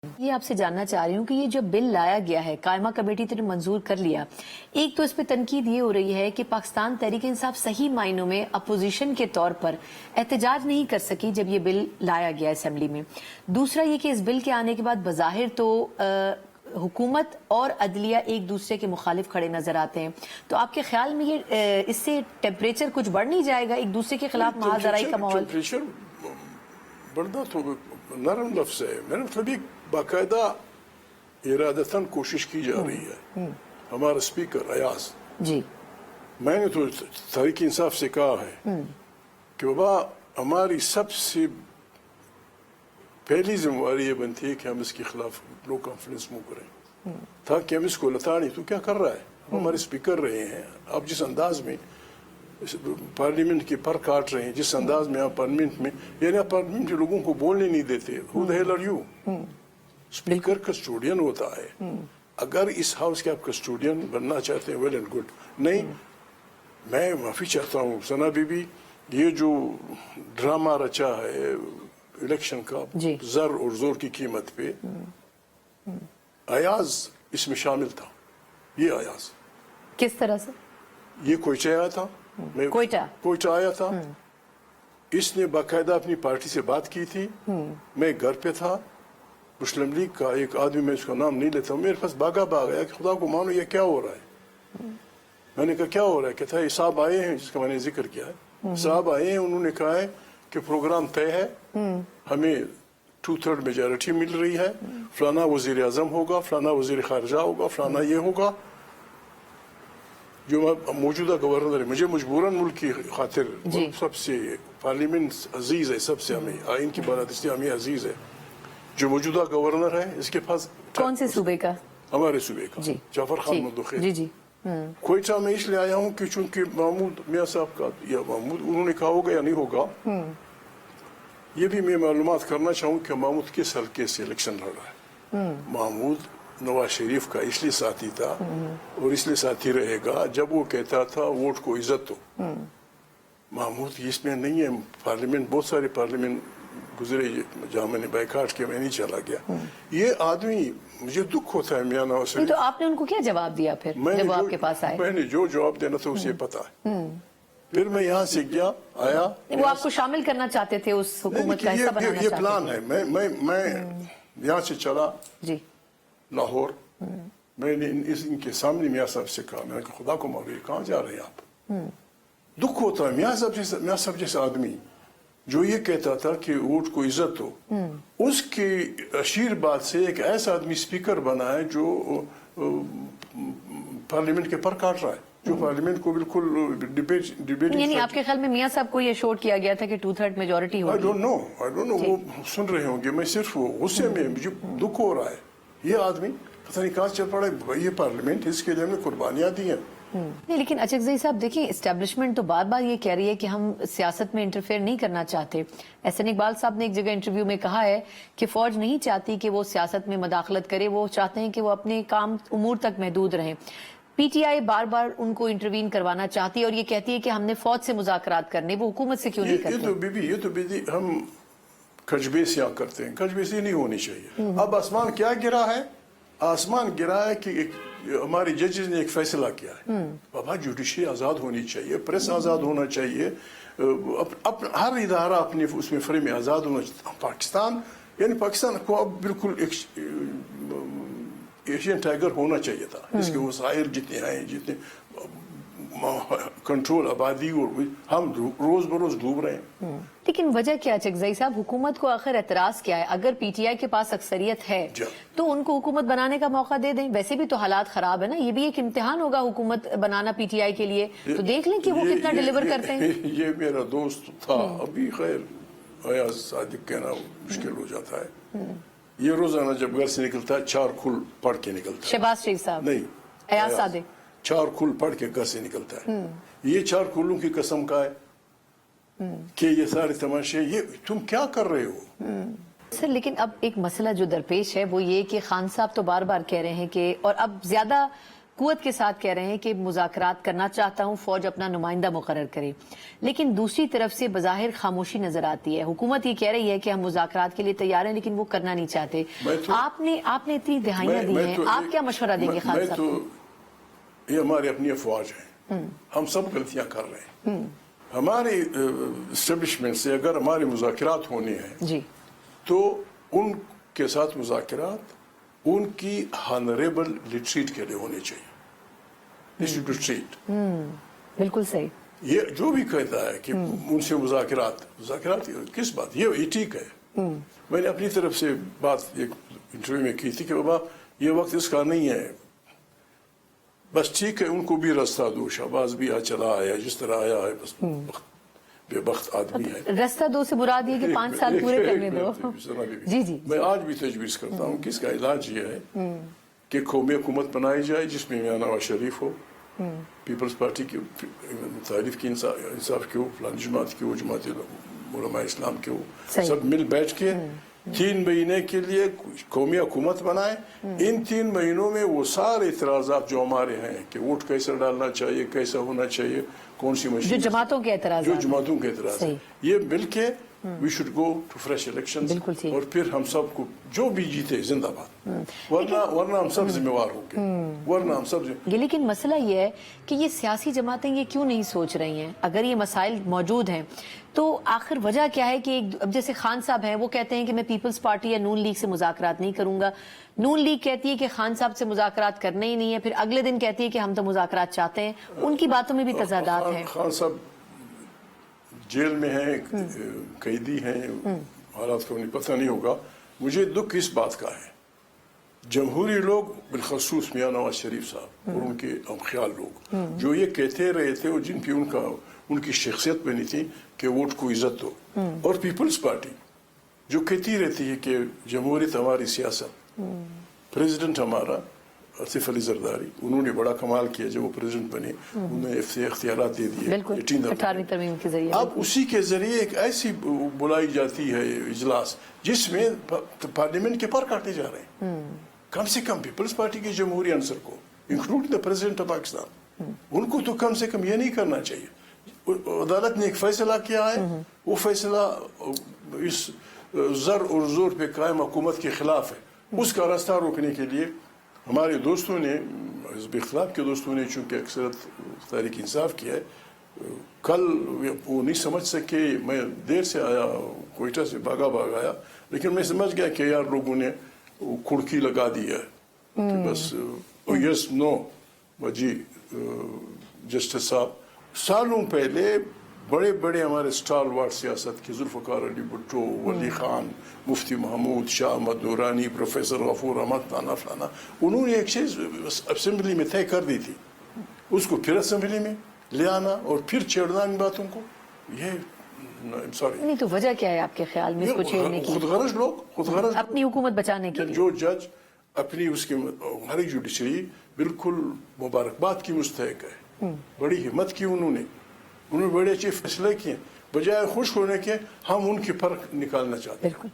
ये आपसे जानना चाह रही हूँ कि ये जो बिल लाया गया है, कायमा कमेटी ने मंजूर कर लिया, एक तो इस पे तनकीद ये हो रही है कि पाकिस्तान तहरीक इंसाफ सही मायनों में अपोजिशन के तौर पर एहतजाज नहीं कर सकी जब ये बिल लाया गया असेंबली में। दूसरा ये कि इस बिल के आने के बाद बज़ाहिर तो हुकूमत और अदलिया एक दूसरे के मुखालिफ खड़े नजर आते हैं, तो आपके ख्याल में ये इससे टेम्परेचर कुछ बढ़ नहीं जाएगा, एक दूसरे के खिलाफ महाजराई का माहौल? टेम्परेचर बढ़ना तो नरम लफ्ज़ है, मैंने मतलब ये बाकायदा इरादतन कोशिश की जा रही है। हमारा स्पीकर अयाज जी, मैंने तो तहरीक इंसाफ से कहा है कि बाबा हमारी सबसे पहली जिम्मेवारी ये बनती है कि हम इसके खिलाफ लो कॉन्फ्रेंस मूव करें, ताकि हम इसको लताड़ी तो क्या कर रहा है, हमारे स्पीकर रहे हैं, आप जिस अंदाज में पार्लियामेंट के पर काट रहे हैं, जिस अंदाज में आप पार्लियामेंट में, यानी आप पार्लियामेंट के लोगों को बोलने नहीं देते। Who the hell are you? Speaker custodian होता है। अगर इस हाउस के आप कस्टोडियन बनना चाहते हैं, वेल एंड गुड, नहीं मैं माफी चाहता हूँ सना बीबी, ये जो ड्रामा रचा है इलेक्शन का जर और जोर की कीमत पे, अयाज इसमें शामिल था। ये अयाज किस तरह से? ये कोयटा आया था, कोयटा आया था, इसने बाकायदा अपनी पार्टी से बात की थी, मैं घर पे था, मुस्लिम लीग का एक आदमी, मैं इसका नाम नहीं लेता हूँ, मेरे पास भागा आया कि खुदा को मानो ये क्या हो रहा है। मैंने कहा क्या हो रहा है? कहता है साहब आए हैं, जिसका मैंने जिक्र किया है, साहब आए हैं, उन्होंने कहा है कि प्रोग्राम तय है, हमें 2/3 मेजॉरिटी मिल रही है, फलाना वजीर आजम होगा, फलाना वजीर खारजा होगा, फलाना ये होगा। जो मौजूदा गवर्नर है, मुझे मजबूरन मुल्क की खातिर सबसे पार्लियामेंट अजीज है, सबसे हमें आइन की बात इसलिए हमें अजीज है। जो मौजूदा गवर्नर है इसके पास कौन से सूबे का? हमारे सूबे का, जाफर खान मंदोखे। जी कोयटा में इसलिए आया हूँ कि चूंकि महमूद मियाँ साहब का, या महमूद उन्होंने कहा होगा या नहीं होगा, ये भी मैं मालूमात करना चाहूँ कि महमूद किस हल्के से इलेक्शन लड़ रहा है। महमूद नवाज शरीफ का इसलिए साथी था और इसलिए साथी रहेगा जब वो कहता था वोट को इज्जत दो। महमूद इसमें नहीं है। पार्लियामेंट, बहुत सारे पार्लियामेंट गुजरे जहाँ मैंने बैकाट के, मैं नहीं चला गया। ये आदमी, मुझे दुख होता है मियां नवाज शरीफ। तो आपने उनको क्या जवाब दिया फिर जब वो आपके पास आए? मैंने जो जवाब देना था उसे पता है। फिर मैं यहाँ से गया आया, वो आपको शामिल करना चाहते थे उस हुकूमत का हिस्सा बनाना चाहते थे। ये प्लान है। मैं यहाँ से चला जी लाहौर, मैंने इनके सामने मियाँ साहब से कहा, मैंने कहा खुदा को मारो कहाँ जा रहे हैं आप? दुख होता है मियाँ साहब जैसे आदमी जो ये कहता था कि वोट को इज्जत हो, उसके आशीर्वाद से एक ऐसा आदमी स्पीकर बना है जो पार्लियामेंट के पर काट रहा है, जो पार्लियामेंट को बिल्कुल डिबेट। यानी आपके ख्याल में मियाँ साहब को ये शोर किया गया था कि 2/3 मेजॉरिटी होगी? आई डोंट नो, वो सुन रहे होंगे, मैं सिर्फ गुस्से में, मुझे दुख हो रहा है। ये आदमी पता नहीं कहाँ चल पड़ा है, ये पार्लियामेंट, इसके लिए हमने कुर्बानियां दी हैं। नहीं, लेकिन अचकज़ई साहब देखिए, एस्टेब्लिशमेंट तो बार बार ये कह रही है कि हम सियासत में इंटरफेयर नहीं करना चाहते। एहसन इकबाल साहब ने एक जगह इंटरव्यू में कहा है कि फौज नहीं चाहती कि वो सियासत में मदाखलत करे, वो चाहते हैं कि वो अपने काम उमूर तक महदूद रहें। पीटीआई बार बार उनको इंटरवीन करवाना चाहती है और ये कहती है कि हमने फौज से मुज़ाकरात करने, वो हुकूमत से क्यों नहीं करते? ये तो बीबी हम कजबेसियां करते हैं, कजबेसी नहीं होनी चाहिए। अब आसमान क्या गिरा है? आसमान गिरा है कि हमारे जजेस ने एक फैसला किया है, बाबा जुडिशरी आज़ाद होनी चाहिए, प्रेस आज़ाद होना चाहिए, हर इदारा अपने उसमें फ्रेम में आज़ाद होना चाहिए। पाकिस्तान, यानी पाकिस्तान को अब बिल्कुल एशियन टाइगर होना चाहिए था। इसके वसाइल जितने हैं, जितने कंट्रोल आबादी, और हम रोज बरोज डूब रहे हैं। लेकिन वजह क्या है अचकज़ई साहब? हुकूमत को आखिर एतराज क्या है? अगर पीटीआई के पास अक्सरियत है तो उनको हुकूमत बनाने का मौका दे दें। वैसे भी तो हालात खराब है ना, ये भी एक इम्तिहान होगा हुकूमत बनाना पीटीआई के लिए, तो देख लें कि वो कितना डिलीवर करते हैं। ये मेरा दोस्त था, अभी खैर अयाज सादिक कहना मुश्किल हो जाता है। ये रोजाना जब घर से निकलता है 4 खुल पढ़ के निकलता है। शहबाज शरीफ साहब नहीं, अयाज सादिक 4 खुल पढ़ के घर से निकलता है। ये 4 खुलों की कसम का है कि ये सारे तमाशे, ये तुम क्या कर रहे हो? सर, लेकिन अब एक मसला जो दरपेश है वो ये कि खान साहब तो बार बार कह रहे हैं कि, और अब ज्यादा قوت کے ساتھ کہہ رہے ہیں کہ مذاکرات کرنا چاہتا ہوں، فوج اپنا نمائندہ مقرر کرے، لیکن دوسری طرف سے بظاہر خاموشی نظر آتی ہے. حکومت یہ کہہ رہی ہے کہ ہم مذاکرات کے لیے تیار ہیں لیکن وہ کرنا نہیں چاہتے. آپ نے اتنی دہائیاں دی ہیں، آپ کیا مشورہ دیں گے خان صاحب کو؟ یہ ہماری اپنی افواج ہیں، ہم سب غلطیاں کر رہے ہیں. ہمارے اسٹیبلشمنٹ سے اگر ہمارے مذاکرات ہونے ہیں جی تو ان کے ساتھ مذاکرات ان کی ہانریبل ریٹریٹ کے لیے ہونے چاہیے. بالکل صحیح. یہ جو بھی کہتا ہے کہ ان سے مذاکرات کس بات، یہ ٹھیک ہے. میں نے اپنی طرف سے بات ایک انٹرویو میں کی تھی کہ بابا یہ وقت اس کا نہیں ہے، بس ٹھیک ہے ان کو بھی راستہ دو. شہباز بھی چلا آیا جس طرح آیا ہے، بس بے بخت آدمی ہے. راستہ دو سے مراد یہ کہ 5 سال پورے کرنے دو. جی جی میں آج بھی تجویز کرتا ہوں کہ اس کا علاج یہ ہے کہ قومی حکومت بنائی جائے جس میں میاں نواز شریف ہو، پیپلز پارٹی کی تعریف کی، انصاف کی ہو، فلانی جماعت کی ہو، جماعت علماء اسلام کی ہو، سب مل بیٹھ کے 3 مہینے کے لیے قومی حکومت بنائے. ان 3 مہینوں میں وہ سارے اعتراضات جو ہمارے ہیں کہ ووٹ کیسے ڈالنا چاہیے، کیسا ہونا چاہیے، کون سی مشین، جو جماعتوں کے اعتراض ہیں، یہ مل کے we should go to fresh election, اور پھر ہم سب کو جو بھی جیتے زندہ باد، ورنہ ہم سب ذمہ وار ہوں گے. لیکن مسئلہ یہ ہے کہ یہ سیاسی جماعتیں یہ کیوں نہیں سوچ رہی ہیں؟ اگر یہ مسائل موجود ہیں تو آخر وجہ کیا ہے کہ اب جیسے خان صاحب ہیں وہ کہتے ہیں کہ میں پیپلز پارٹی یا نون لیگ سے مذاکرات نہیں کروں گا، نون لیگ کہتی ہے کہ خان صاحب سے مذاکرات کرنے ہی نہیں ہے، پھر اگلے دن کہتی ہے کہ ہم تو مذاکرات چاہتے ہیں. ان کی باتوں میں بھی تضادات ہیں. خان صاحب جیل میں ہیں، قیدی ہیں، حالات کا انہیں پتہ نہیں ہوگا. مجھے دکھ اس بات کا ہے، جمہوری لوگ بالخصوص میاں نواز شریف صاحب اور ان کے خیال لوگ جو یہ کہتے رہے تھے اور جن پہ ان کی شخصیت بنی تھی کہ ووٹ کو عزت دو، اور پیپلز پارٹی جو کہتی رہتی ہے کہ جمہوریت ہماری سیاست، پریزیڈنٹ ہمارا آصف علی زرداری، انہوں نے بڑا کمال کیا جب وہ پریزیڈنٹ بنے، انہیں اختیارات دے دیے 18ویں ترمیم کے ذریعے. اب اسی کے ذریعے ایک ایسی بلائی جاتی ہے اجلاس جس میں پارلیمنٹ کے پر کاٹے جا رہے ہیں. کم سے کم پیپلز پارٹی کے جمہوری عنصر کو، including the president of Pakistan, ان کو تو کم سے کم یہ نہیں کرنا چاہیے. عدالت نے ایک فیصلہ کیا ہے، وہ فیصلہ اس زر اور زور پہ قائم حکومت کے خلاف ہے. اس کا راستہ روکنے کے لیے ہمارے دوستوں نے، حزب اختلاف کے دوستوں نے، چونکہ اکثرت تحریک انصاف کی ہے، کل وہ نہیں سمجھ سکے. میں دیر سے آیا، کوئٹہ سے بھاگا آیا، لیکن میں سمجھ گیا کہ یار لوگوں نے کھڑکی لگا دی ہے کہ بس یس نو. جی جسٹس صاحب سالوں پہلے بڑے بڑے ہمارے اسٹال وارڈ سیاست کے ذوالفقار علی بھٹو، ولی خان، مفتی محمود، شاہ احمد نورانی، پروفیسر غفور احمد، فلانا فلانا، انہوں نے ایک چیز اسمبلی میں طے کر دی تھی، اس کو پھر اسمبلی میں لے آنا اور پھر چھیڑنا ان باتوں کو. یہ نہیں تو وجہ کیا ہے آپ کے خیال میں اس کو چھیڑنے کی؟ خود غرض اپنی حکومت بچانے کے لیے. جو جج اپنی اس کی ہماری جوڈیشری بالکل مبارکباد کی مستحق ہے، بڑی ہمت کی انہوں نے بڑے اچھے فیصلے کیے، بجائے خوش ہونے کے ہم ان کی فرق نکالنا چاہتے ہیں.